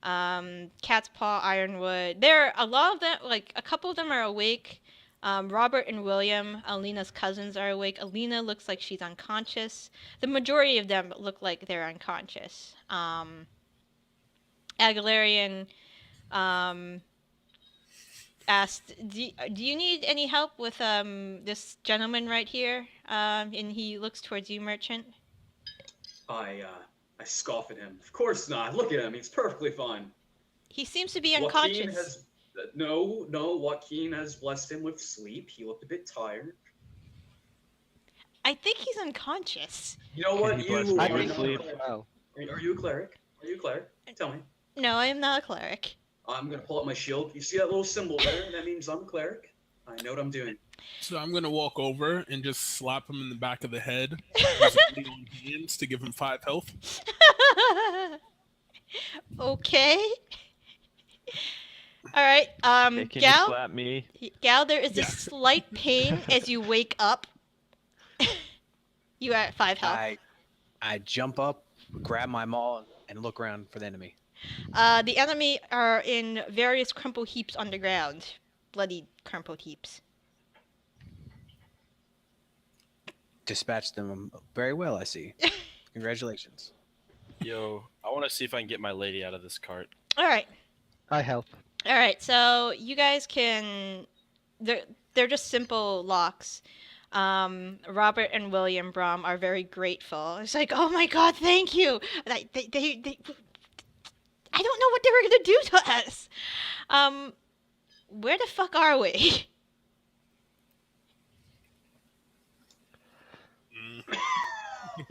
Cat's Paw, Ironwood. There, a lot of them, like a couple of them are awake. Robert and William, Alina's cousins, are awake. Alina looks like she's unconscious. The majority of them look like they're unconscious. Aguilarian um, asked, do you need any help with this gentleman right here? And he looks towards you, merchant. I scoff at him. Of course not. Look at him. He's perfectly fine. He seems to be Joaquin unconscious. has no. Joaquin has blessed him with sleep. He looked a bit tired. I think he's unconscious. You know what? You I are think not sleep. a cleric. Oh. Are you a cleric? Are you a cleric? Tell me. No, I am not a cleric. I'm gonna pull up my shield. You see that little symbol there? That means I'm a cleric. I know what I'm doing. So I'm gonna walk over and just slap him in the back of the head using healing hands to give him 5 health. Okay. All right. Hey, can you Gal. slap me? Gal, there is Yeah. a slight pain as you wake up. You are at 5 health. I jump up, grab my maul, and look around for the enemy. The enemy are in various crumpled heaps underground. Bloody crumpled heaps. Dispatch them very well, I see. Congratulations. Yo, I want to see if I can get my lady out of this cart. All right. I help. All right. So you guys can. They're just simple locks. Robert and William Brom are very grateful. It's like, oh my god, thank you. They I don't know what they were gonna do to us. Where the fuck are we?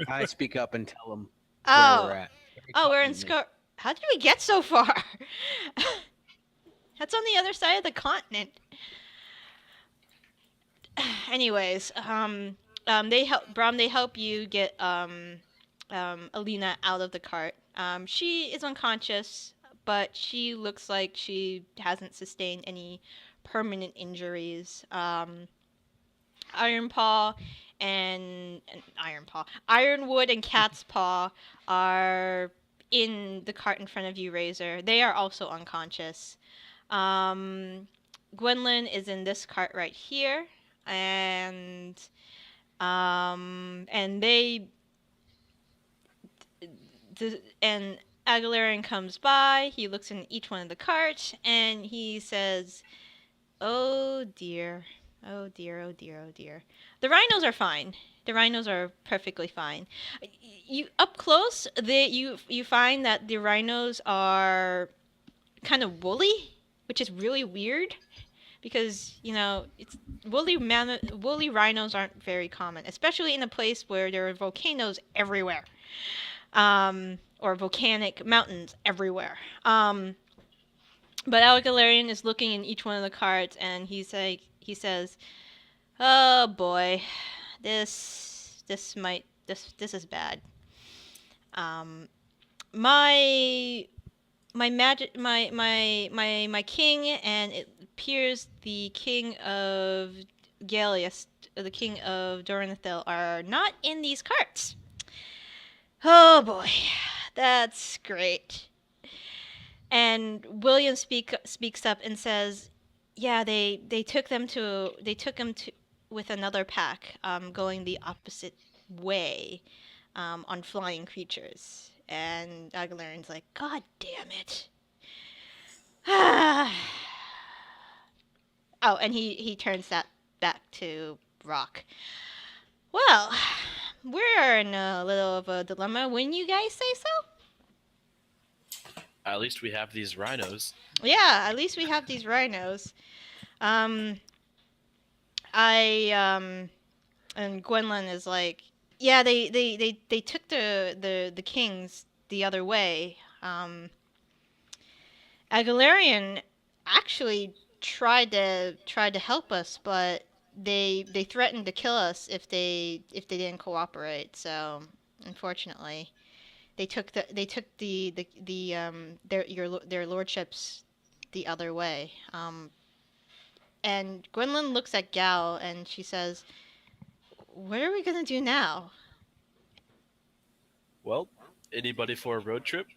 I speak up and tell them Oh, where we're at. we're in Skorukh. How did we get so far? That's on the other side of the continent. Anyways, they help Brom. They help you get Alina out of the cart. She is unconscious, but she looks like she hasn't sustained any permanent injuries. Ironwood and Cat's Paw are in the cart in front of you, Razor. They are also unconscious. Gwendolyn is in this cart right here, and Aguilarian comes by. He looks in each one of the carts, and he says, "Oh dear, oh dear, oh dear, oh dear." The rhinos are fine. The rhinos are perfectly fine. You up close, you find that the rhinos are kind of woolly, which is really weird, because it's woolly rhinos aren't very common, especially in a place where there are volcanoes everywhere, or volcanic mountains everywhere. But Aguilarian is looking in each one of the carts, and he says, "Oh boy, this is bad. My king, and it appears the king of Gallius, the king of Dorenithil, are not in these carts. Oh boy, that's great." And William speaks up and says, "Yeah, they took him to with another pack, going the opposite way, on flying creatures." And Aguilarian's like, "God damn it!" Oh, and he turns that back to Rock. Well, we're in a little of a dilemma. Wouldn't you guys say so? At least we have these rhinos. Yeah, at least we have these rhinos. And Gwendolyn is like, "Yeah, they took the kings the other way." Aguilarian actually tried to help us, but they threatened to kill us if they didn't cooperate. So unfortunately, they took their lordships the other way. And Gwendolyn looks at Gal and she says, "What are we gonna do now?" Well, anybody for a road trip?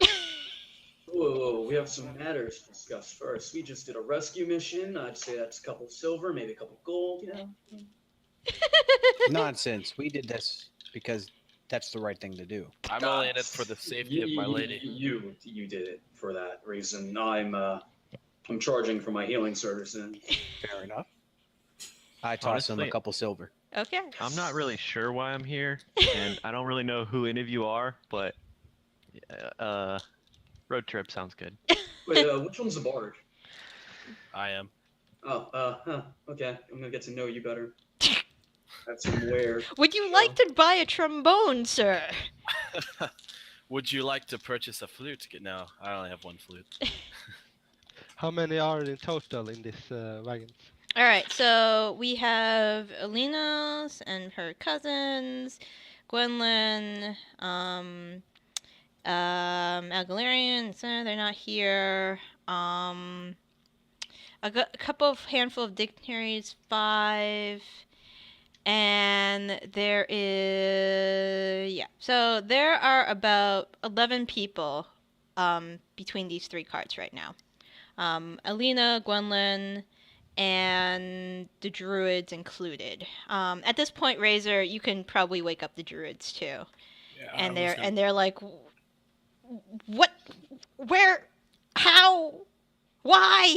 Whoa, we have some matters to discuss first. We just did a rescue mission. I'd say that's a couple silver, maybe a couple gold, you know? Nonsense. We did this because that's the right thing to do. I'm only in it for the safety of my lady. You did it for that reason. I'm charging for my healing services. Fair enough. I toss him a Honestly, couple silver. Okay. I'm not really sure why I'm here, and I don't really know who any of you are, but road trip sounds good. Wait, which one's the bard? I am. Okay. I'm gonna get to know you better. That's where. Would you like to buy a trombone, sir? Would you like to purchase a flute? No, I only have one flute. How many are in total in this wagons? All right, so we have Alina's and her cousins, Gwendolyn, Algalarian, so they're not here. A couple of handful of dignitaries, 5, and there is So there are about 11 people between these 3 carts right now. Alina, Gwendolyn, and the druids included. At this point, Razor, you can probably wake up the druids too, Yeah, and I was gonna- they're like, what, where, how, why?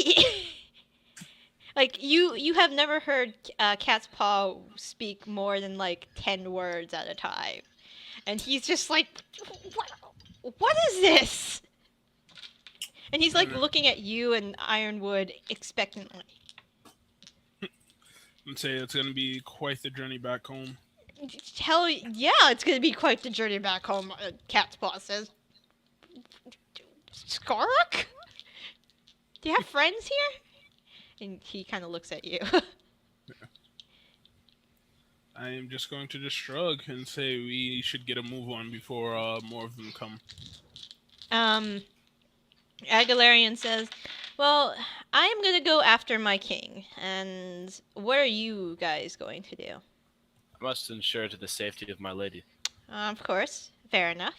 Like you have never heard Cat's Paw speak more than like 10 words at a time, and he's just like, what is this? And he's like looking at you and Ironwood expectantly. I'd say it's gonna be quite the journey back home. Hell yeah, it's gonna be quite the journey back home, Cat's Paw says. Skorukh? Do you have friends here? And he kind of looks at you. I am just going to just shrug and say we should get a move on before more of them come. Agalarian says, well, I am gonna go after my king, and what are you guys going to do? I must ensure to the safety of my lady. Of course, fair enough.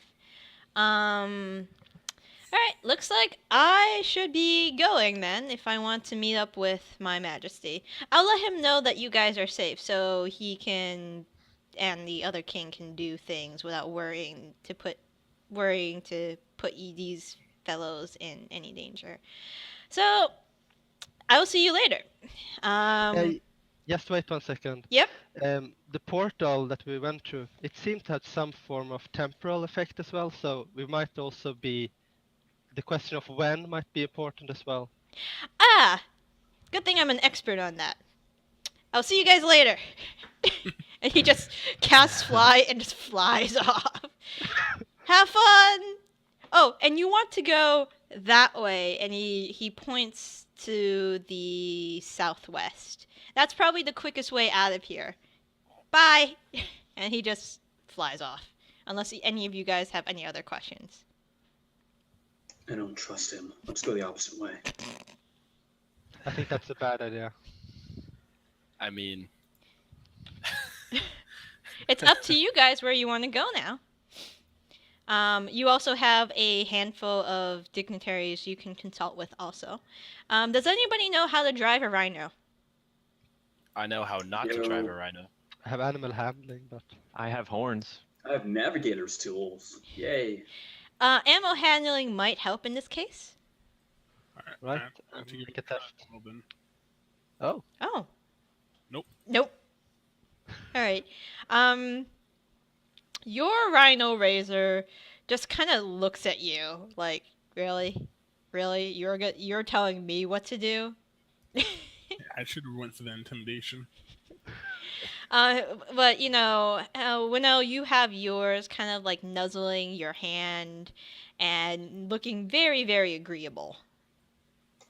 Alright, looks like I should be going then if I want to meet up with my majesty. I'll let him know that you guys are safe so he can, and the other king can do things without worrying to put these fellows in any danger. So, I will see you later. Just wait 1 second. Yep. The portal that we went through, it seemed to have some form of temporal effect as well, so we might also be... The question of when might be important as well. Ah! Good thing I'm an expert on that. I'll see you guys later. And he just casts fly and just flies off. Have fun! Oh, and you want to go that way, and he points to the southwest. That's probably the quickest way out of here. Bye! And he just flies off. Unless any of you guys have any other questions. I don't trust him. Let's go the opposite way. I think that's a bad idea. I mean, It's up to you guys where you want to go now. You also have a handful of dignitaries you can consult with also. Does anybody know how to drive a rhino? I know how not to drive a rhino. I have animal handling, but... I have horns. I have navigator's tools. Yay. Ammo handling might help in this case. Right, I have to give make you a test. a then. Oh. Oh. Nope. Nope. Alright. Your rhino razor just kind of looks at you like, really? Really? You're telling me what to do? Yeah, I should have went for the intimidation. But you know, Winnow, you have yours kind of like nuzzling your hand and looking very, very agreeable.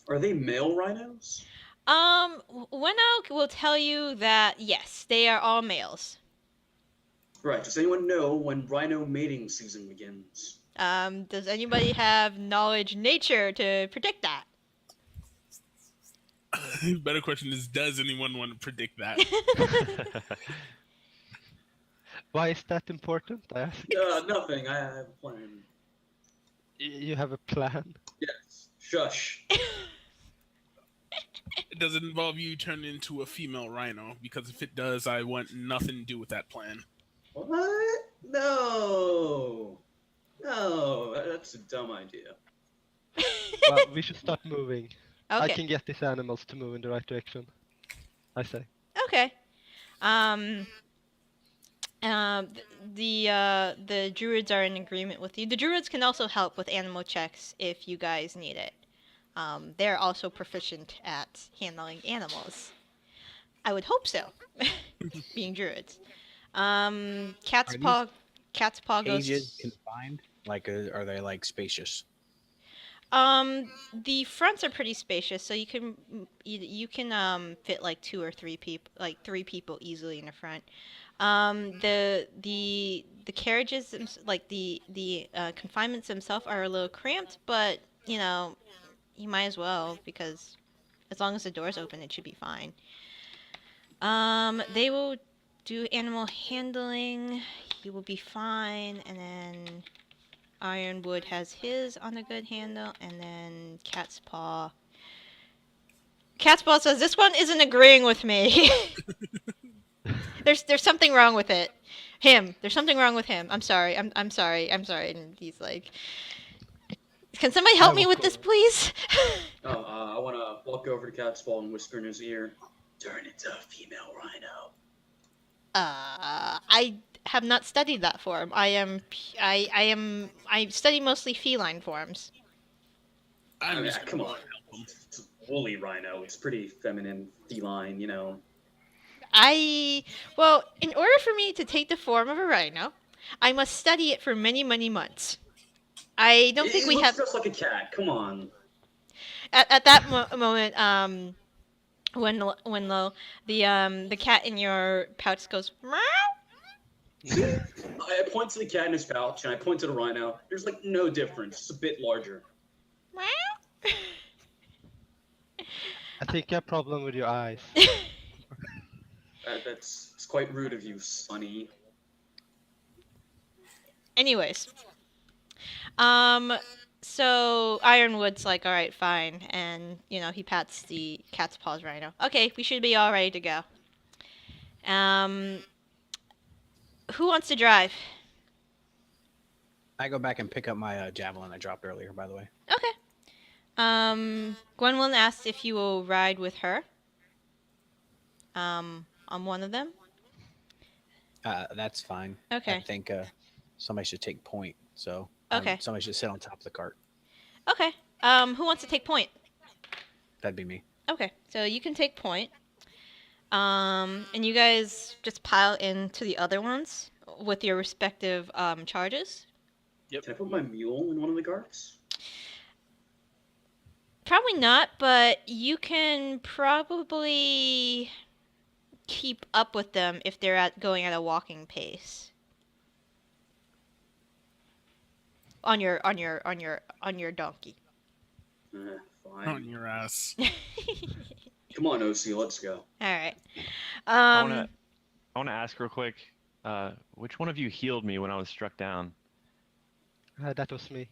Are they male rhinos? Winnow will tell you that yes, they are all males. Right. Does anyone know when rhino mating season begins? Does anybody have knowledge nature to predict that? Better question is, does anyone want to predict that? Why is that important? I ask. Nothing. I have a plan. You have a plan? Yes. Shush. It doesn't involve you turning into a female rhino, because if it does, I want nothing to do with that plan. What? No. No, that's a dumb idea. Well, we should start moving. I Okay. can get these animals to move in the right direction. I say. Okay. The druids are in agreement with you. The druids can also help with animal checks if you guys need it. They're also proficient at handling animals. I would hope so, being druids. Cat's Are paw. Cat's paw Cages goes. confined? Like, are they like spacious? The fronts are pretty spacious, so you can fit like 2 or 3 people, like 3 people easily in the front. The carriages, like the confinements themselves are a little cramped, but you know, you might as well, because as long as the door's open, it should be fine. They will do animal handling. He will be fine, and then Ironwood has his on a good handle, and then Cat's Paw. Cat's Paw says this one isn't agreeing with me. There's something wrong with it. There's something wrong with him. I'm sorry. I'm sorry. And he's like, can somebody help me with this, please? I want to walk over to Cat's Paw and whisper in his ear, turn into a female rhino. I have not studied that form. I study mostly feline forms. I'm just come gonna on. help him. It's a woolly rhino. It's pretty feminine, feline, you know. Well, in order for me to take the form of a rhino, I must study it for many, many months. I don't think It we looks have. just like a cat. Come on. At that moment, when the cat in your pouch goes meow. I point to the cat in his pouch, and I point to the rhino. There's like no difference. It's a bit larger. Meow. I think you have a problem with your eyes. It's quite rude of you, Sonny. Anyways, so Ironwood's like, all right, fine, and you know he pats the cat's paws rhino. Okay, we should be all ready to go. Who wants to drive? I go back and pick up my javelin I dropped earlier, by the way. Okay. Gwendolyn asked if you will ride with her. On one of them. That's fine. Okay. I think somebody should take point. So Okay. somebody should sit on top of the cart. Okay. Who wants to take point? That'd be me. Okay, so you can take point. And you guys just pile into the other ones with your respective charges. Yep. Can I put my mule in one of the carts? Probably not, but you can probably keep up with them if they're going at a walking pace. On your donkey. Fine. On your ass. Come on, Osay, let's go. All right. I want to ask real quick. Which one of you healed me when I was struck down? That was me.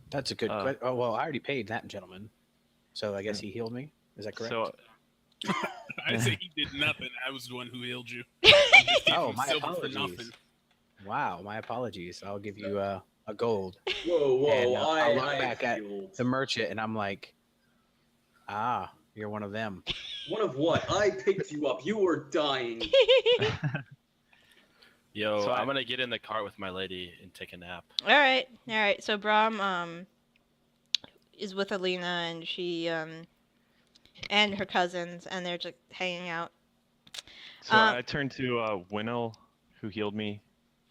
That's a good question. Oh, well, I already paid that gentleman. So I guess he healed me. Is that correct? So I say he did nothing. I was the one who healed you. Oh, You my silver for apologies. nothing. Wow, my apologies. I'll give you a gold. Whoa, And, I look I back at healed. the merchant and I'm like, you're one of them. One of what? I picked you up. You were dying. Yo, So I'm gonna get in the car with my lady and take a nap. All right. So Brahm is with Alina, and she and her cousins, and they're just hanging out. So I turn to Winnell, who healed me,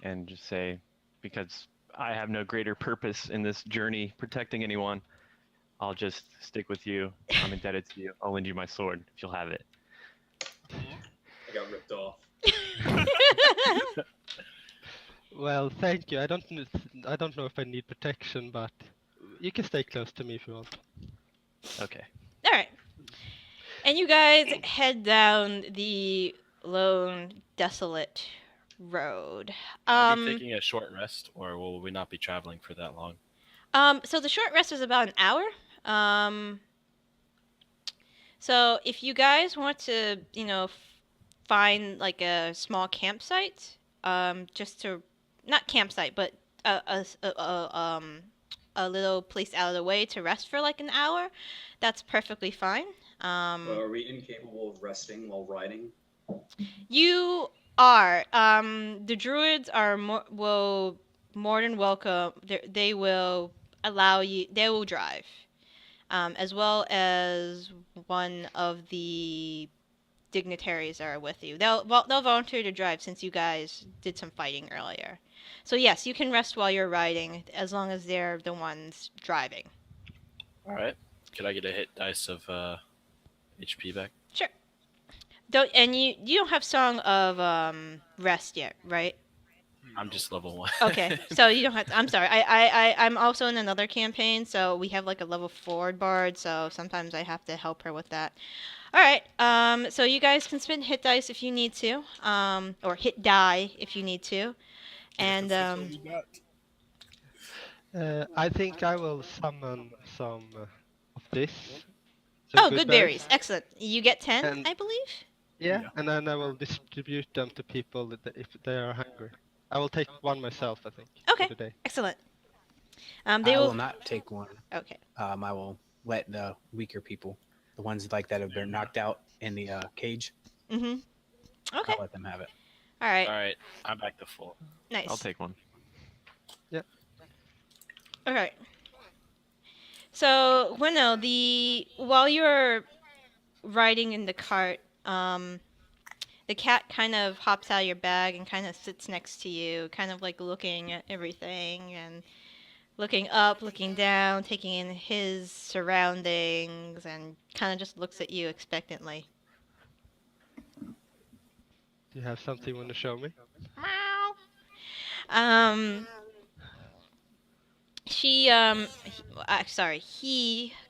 and just say, because I have no greater purpose in this journey protecting anyone, I'll just stick with you. I'm indebted to you. I'll lend you my sword if you'll have it. I got ripped off. Well, thank you. I don't know if I need protection, but you can stay close to me if you want. Okay. All right. And you guys head down the lone, desolate road. Are we taking a short rest, or will we not be traveling for that long? So the short rest is about an hour. So if you guys want to, find like a small campsite, just to, not campsite, but a little place out of the way to rest for like an hour, that's perfectly fine. Are we incapable of resting while riding? You are. The druids are more than welcome. They will allow you. They will drive, as well as one of the dignitaries that are with you. They'll volunteer to drive since you guys did some fighting earlier. So yes, you can rest while you're riding as long as they're the ones driving. All right. Could I get a hit dice of HP back? Sure. You don't have Song of Rest yet, right? I'm just level 1. Okay, so you don't have to, I'm sorry. I'm also in another campaign, so we have like a level 4 bard, so sometimes I have to help her with that. All right. So you guys can spend hit dice if you need to, or hit die if you need to, and I think I will summon some of this. oh, good berries. Excellent. You get 10, And- I believe. Yeah, Yeah. and then I will distribute them to people if they are hungry. I will take one myself, I think. Okay. For the day. Excellent. I They will will. not take one. Okay. I will let the weaker people, the ones like that have been knocked out in the cage, Mhm. Okay. I'll let them have it. All right. All right. I'm back to full. Nice. I'll take one. All right. So, while you're riding in the cart, the cat kind of hops out of your bag and kind of sits next to you, kind of like looking at everything and looking up, looking down, taking in his surroundings, and kind of just looks at you expectantly. Do you have something you want to show me? Meow. He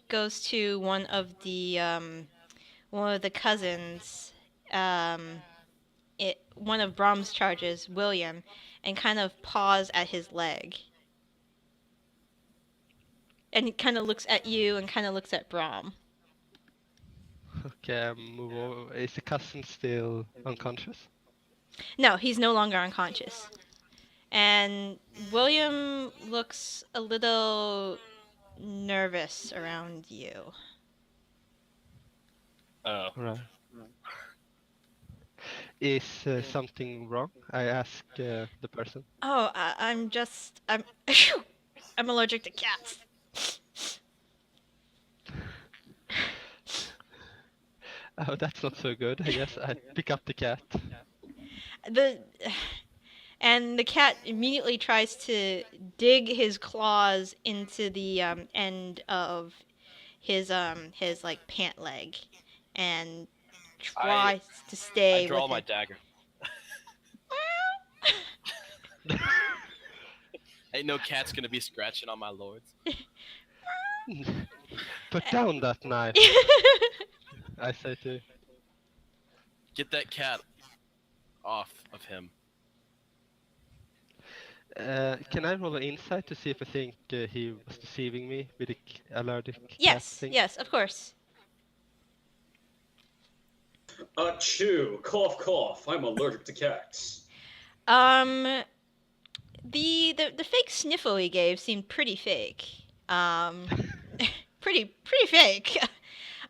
goes to one of the cousins, one of Brahm's charges, William, and kind of paws at his leg. And he kind of looks at you and kind of looks at Brahm. Okay, move over. Is the cousin still unconscious? No, he's no longer unconscious. And William looks a little nervous around you. Oh. Right. Is something wrong? I ask the person. Oh, I'm I'm allergic to cats. Oh, that's not so good. I guess I pick up the cat. And the cat immediately tries to dig his claws into the end of his like pant leg, and tries to stay. I draw with my it. dagger. Ain't no cat's gonna be scratching on my lords. Put down that knife, I say to. Get that cat off of him. Can I roll an insight to see if I think he was deceiving me with the allergic cat Yes, thing? yes, of course. Achoo! Cough, cough. I'm allergic to cats. The fake sniffle he gave seemed pretty fake. Pretty fake.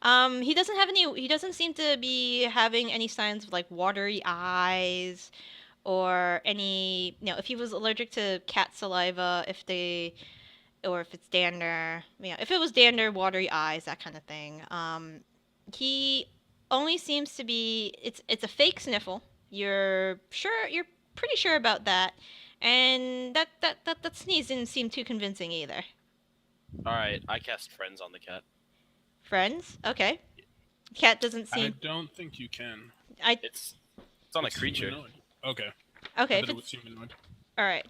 He doesn't seem to be having any signs of like watery eyes or any, if he was allergic to cat saliva, or if it's dander, if it was dander, watery eyes, that kind of thing. He only seems to be, it's a fake sniffle. You're pretty sure about that. And that sneeze didn't seem too convincing either. Alright, I cast friends on the cat. Friends? Okay. Cat doesn't I seem. don't think you can. It's on a It's creature. humanoid. Okay. Okay. I If thought it was it's... humanoid. All right.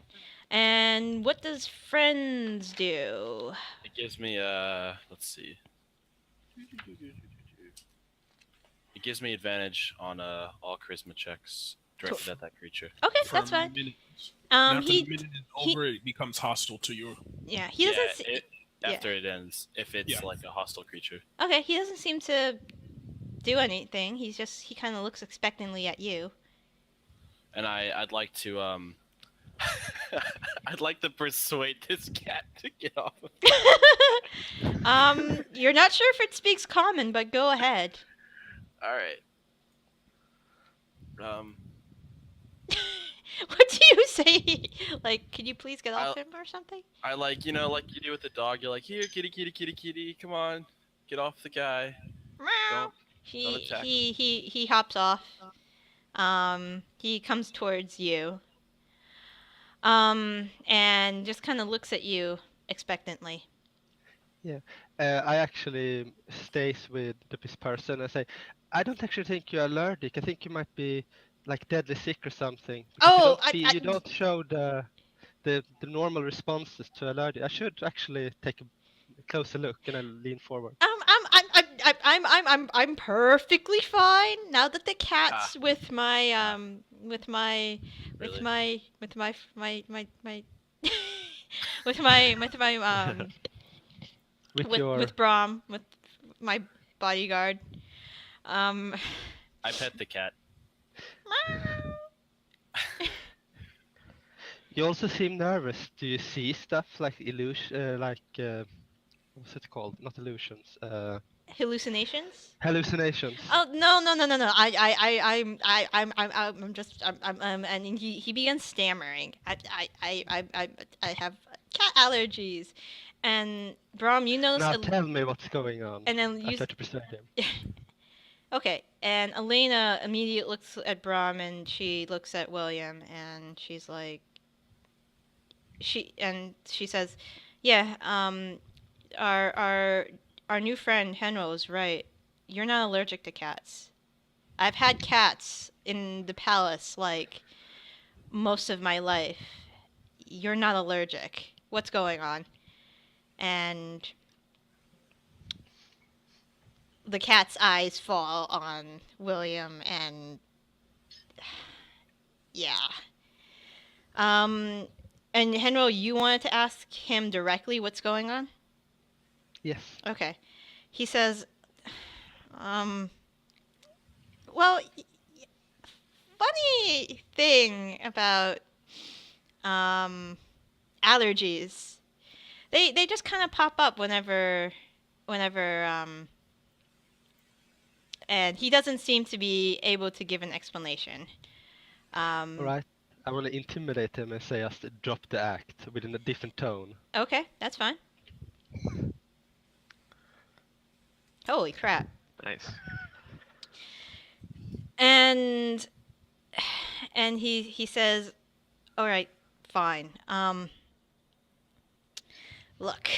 And what does friends do? It gives me let's see. It gives me advantage on all charisma checks directed at that creature. Okay, that's For fine. minutes. And after He the minute is over, it becomes hostile to you. yeah he doesn't. Yeah, after it ends, if it's Yeah. like a hostile creature. Okay, he doesn't seem to do anything. He kind of looks expectantly at you. And I'd like to I'd like to persuade this cat to get off of You're not sure if it speaks common, but go ahead. All right. What do you say? Like, can you please get off him or something? I like, you know, like you do with the dog. You're like, here, kitty, kitty, kitty, kitty. Come on, get off the guy. Don't attack He hops off. He comes towards you. And just kind of looks at you expectantly. I actually stays with this person and say, I don't actually think you're allergic. I think you might be like deadly sick or something. Oh, you don't show the normal responses to allergy. I should actually take a closer look, and I lean forward. I'm perfectly fine now that the cat's with my with my with my with my with Brahm, with my bodyguard. I pet the cat. You also seem nervous. Do you see stuff like illusion, what's it called? Not illusions. Hallucinations? Hallucinations. Oh no. And he begins stammering. I have cat allergies, and Brahm, you notice. Now tell me what's going on. And then I try to persuade him. Okay, and Elena immediately looks at Brahm, and she looks at William, and she's like, she says, yeah, our new friend Henro is right. You're not allergic to cats. I've had cats in the palace like most of my life. You're not allergic. What's going on? And the cat's eyes fall on William, and yeah. And Henro, you wanted to ask him directly what's going on? Yes. Okay. He says, well, funny thing about allergies. They just kind of pop up whenever and he doesn't seem to be able to give an explanation. All right. I want to intimidate him and say just drop the act within a different tone. Okay, that's fine. Holy crap. Nice. And he says, all right, fine. Look,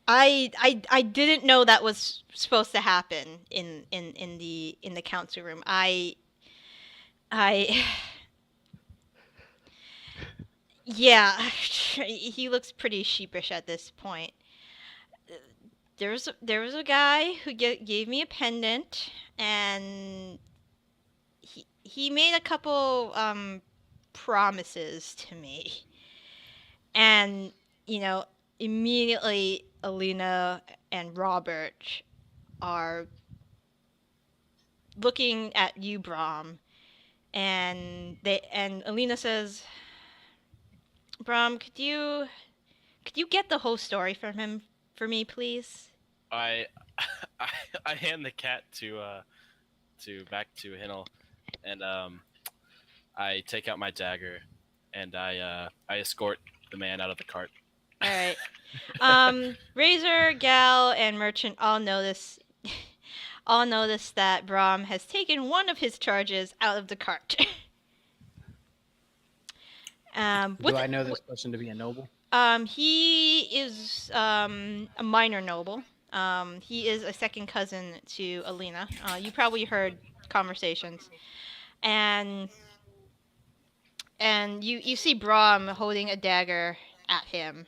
I didn't know that was supposed to happen in the council room. Yeah, he looks pretty sheepish at this point. There was a guy who gave me a pendant, and he made a couple promises to me, and immediately Alina and Robert are looking at you, Brahm, and Alina says, Brahm, could you get the whole story from him for me, please? I hand the cat back to Hinnel, and I take out my dagger, and I escort the man out of the cart. All right. Razor, Gal, and Merchant all notice that Brahm has taken one of his charges out of the cart. Do I know this person to be a noble? He is a minor noble. He is a second cousin to Alina. You probably heard conversations, and you see Brahm holding a dagger at him,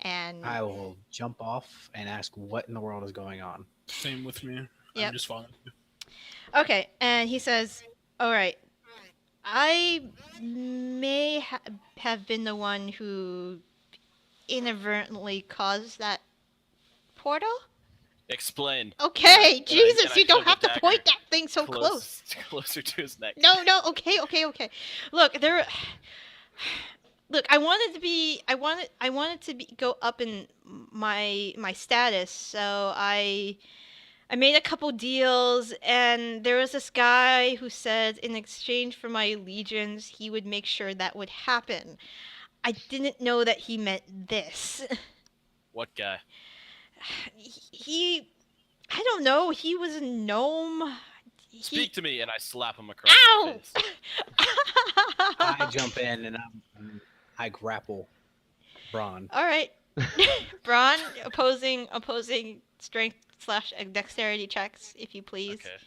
and I will jump off and ask what in the world is going on. Same with me. Yep. I'm just following. Okay, and he says, all right, I may have been the one who inadvertently caused that portal? Explain. Okay, And Jesus, I you don't shove the have to dagger point that thing so close. Closer to his neck. No, okay. Look, Look, I wanted to go up in my status, so I made a couple deals, and there was this guy who said in exchange for my allegiance, he would make sure that would happen. I didn't know that he meant this. What guy? I don't know, he was a gnome. Speak to me, and I slap him across Ow! the face. I jump in and I grapple Braun. All right. Braun, opposing strength / dexterity checks, if you please. Okay.